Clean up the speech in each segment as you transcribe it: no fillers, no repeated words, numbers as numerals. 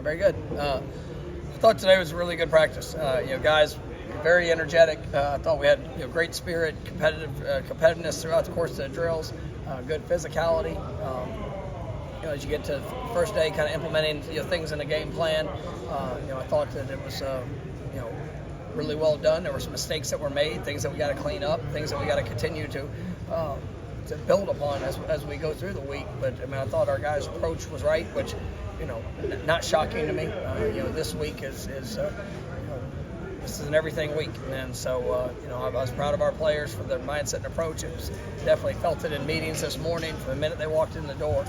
Very good. I thought today was a really good practice. Guys, very energetic. I thought we had great spirit, competitiveness throughout the course of the drills, good physicality. As you get to the first day, kind of implementing things in the game plan. I thought that it was really well done. There were some mistakes that were made, things that we got to clean up, things that we got to continue to build upon as we go through the week. But I thought our guys' approach was right, which not shocking to me. This week is this is an everything week, and so I was proud of our players for their mindset and approach. It was definitely felt it in meetings this morning from the minute they walked in the door.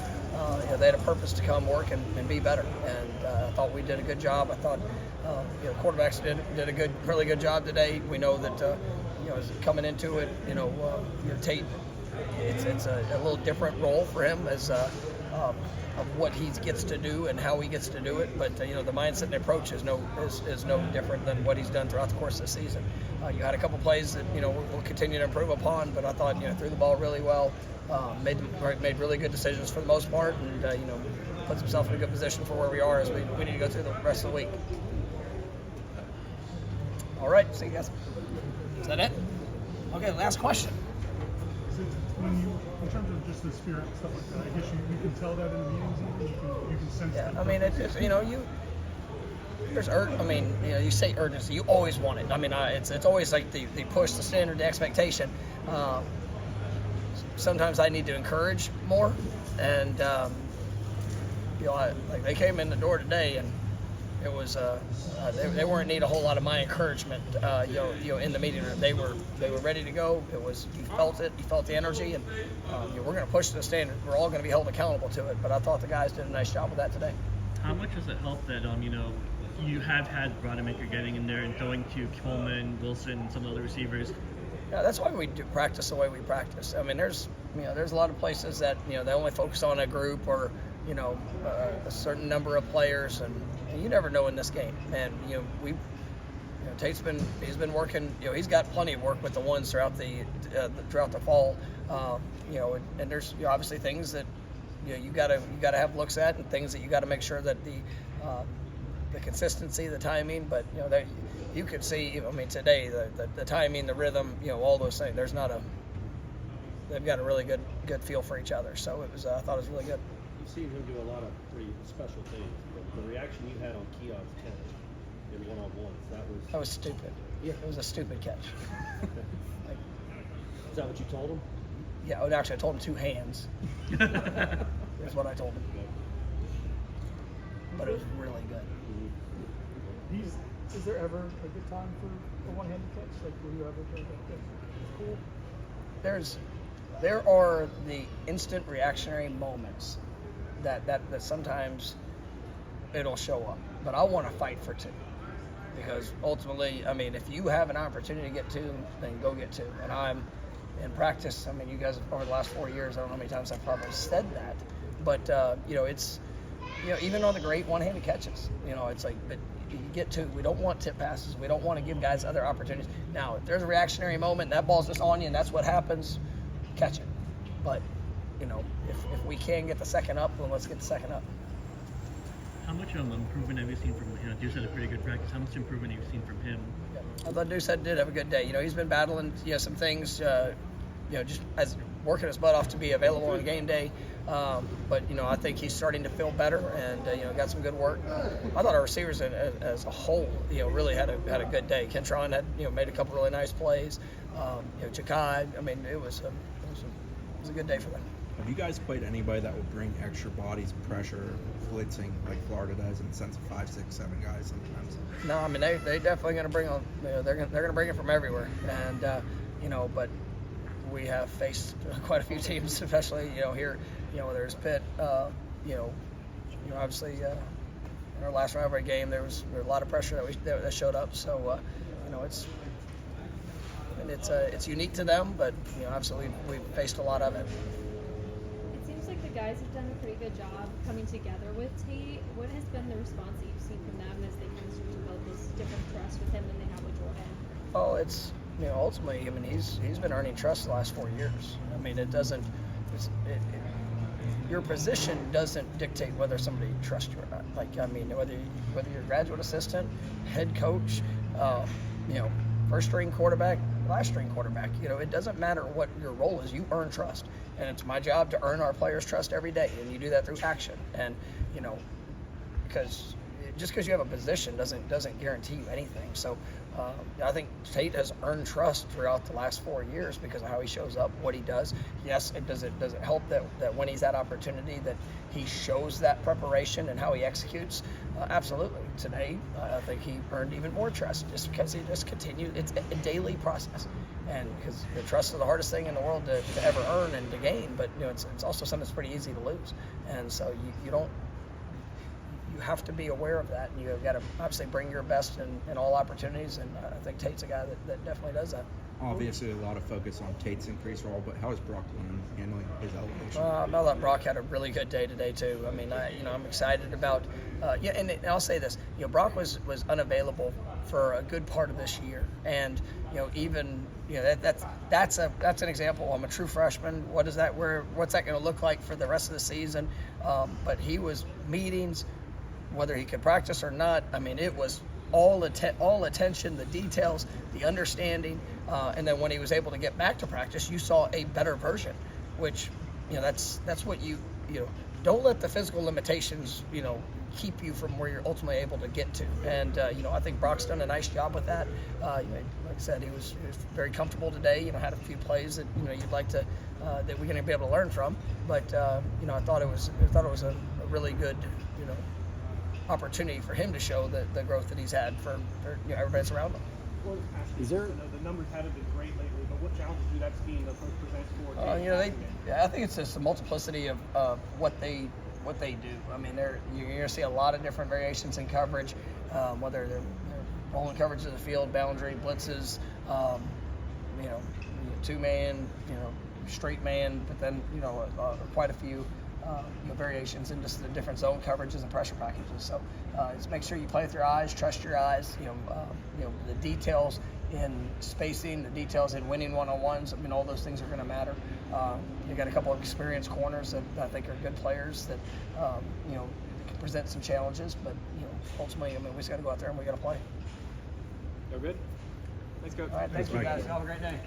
They had a purpose to come work and be better, and I thought we did a good job. I thought quarterbacks did a really good job today. We know that as coming into it, Tate, it's a little different role for him as of what he gets to do and how he gets to do it. But the mindset and approach is no different than what he's done throughout the course of the season. You had a couple plays that we'll continue to improve upon, but I thought threw the ball really well, made really good decisions for the most part, and puts himself in a good position for where we are as we need to go through the rest of the week. All right, see you guys. Is that it? Okay, last question. In terms of just the spirit and stuff like that, I guess you can tell that in the meetings. You can sense that. It's just, there's you say urgency. You always want it. It's always like the push, the standard, the expectation. Sometimes I need to encourage more, and they came in the door today, and it was they weren't need a whole lot of my encouragement. In the meeting room, they were ready to go. It was you felt the energy, and we're going to push the standard. We're all going to be held accountable to it. But I thought the guys did a nice job with that today. How much does it help that you have had Rodemaker getting in there and throwing to Coleman, Wilson, and some other receivers? Yeah, that's why we do practice the way we practice. There's a lot of places that they only focus on a group or a certain number of players, and you never know in this game. And Tate's been working. He's got plenty of work with the ones throughout the fall. And there's obviously things that you gotta have looks at, and things that you got to make sure that the consistency, the timing. But that you could see. Today the timing, the rhythm, all those things. They've got a really good feel for each other. So it was. I thought it was really good. You've seen him do a lot of pretty special things, but the reaction you had on Keon's catch in one-on-ones, that was stupid. Yeah, it was a stupid catch. Is that what you told him? Yeah, actually I told him 2 hands. That's what I told him. But it was really good. Is there ever a good time for a one-handed catch? Like, will you ever think that it's cool? There are the instant reactionary moments that sometimes it'll show up. But I want to fight for 2. Because ultimately, if you have an opportunity to get 2, then go get 2. And I'm in practice. You guys over the last 4 years, I don't know how many times I've probably said that. But it's even on the great one-handed catches, it's like, but you get 2. We don't want tip passes. We don't want to give guys other opportunities. Now, if there's a reactionary moment and that ball's just on you and that's what happens, catch it. But if we can get the second up, then let's get the second up. How much improvement have you seen from Deuce had a pretty good practice? How much improvement have you seen from him? I thought Deuce did have a good day. He's been battling some things, just as working his butt off to be available on game day. But I think he's starting to feel better and got some good work. I thought our receivers as a whole really had a good day. Kentron had made a couple really nice plays. Jakai, it was a good day for them. Have you guys played anybody that will bring extra bodies, pressure, blitzing like Florida does in the sense of 5, 6, 7 guys sometimes? No, they definitely going to bring on. They're going to bring it from everywhere, and but we have faced quite a few teams, especially here, whether it's Pitt, obviously in our last rivalry game there was a lot of pressure that showed up. So it's unique to them, but obviously we've faced a lot of it. It seems like the guys have done a pretty good job coming together with Tate. What has been the response that you've seen from them as they kind of start to build this different trust with him than they have with Jordan? Oh, it's ultimately, he's been earning trust the last 4 years. your position doesn't dictate whether somebody trusts you or not. Like, I mean, whether you're a graduate assistant, head coach, you know, first string quarterback, last string quarterback, you know, it doesn't matter what your role is. You earn trust, and it's my job to earn our players' trust every day, and you do that through action. And you know, because just because you have a position doesn't guarantee you anything. So I think Tate has earned trust throughout the last 4 years because of how he shows up, what he does. Yes, does it help that when he's at opportunity that he shows that preparation and how he executes? Absolutely. Today, I think he earned even more trust just because he just continued. It's a daily process, and because the trust is the hardest thing in the world to ever earn and to gain. But you know, it's also something that's pretty easy to lose, and so you don't. You have to be aware of that, and you've got to obviously bring your best in all opportunities, and I think Tate's a guy that definitely does that. Obviously, a lot of focus on Tate's increased role, but how is Brock Lynn handling his elevation? I thought Brock had a really good day today too. I mean, I'm excited about. And I'll say this. You know, Brock was unavailable for a good part of this year, and you know, even you know that's an example. I'm a true freshman. What's that going to look like for the rest of the season? But he was meetings, whether he could practice or not. I mean, it was all attention, the details, the understanding, and then when he was able to get back to practice, you saw a better version, which, you know, that's what you know, don't let the physical limitations, you know, keep you from where you're ultimately able to get to. And you know, I think Brock's done a nice job with that. You know, like I said, he was very comfortable today. You know, had a few plays that you know you'd like to that we're going to be able to learn from. But you know, I thought it was a really good, you know, opportunity for him to show the growth that he's had for you know, everybody that's around him. Well, is there? The numbers haven't been great lately, but what challenges do that scheme present for? You know, I think it's just the multiplicity of what they do. I mean, you're going to see a lot of different variations in coverage, whether they're rolling coverage of the field, boundary, blitzes, you know, two-man, you know, straight man, but then you know quite a few. You know, variations in just the different zone coverages and pressure packages. So just make sure you play with your eyes, trust your eyes. You know the details in spacing, the details in winning one-on-ones. I mean, all those things are going to matter. You got a couple of experienced corners that I think are good players that you know can present some challenges, but you know ultimately, I mean, we just got to go out there and we got to play. No good. Thanks, Coach. All right, thank you guys. Have a great day.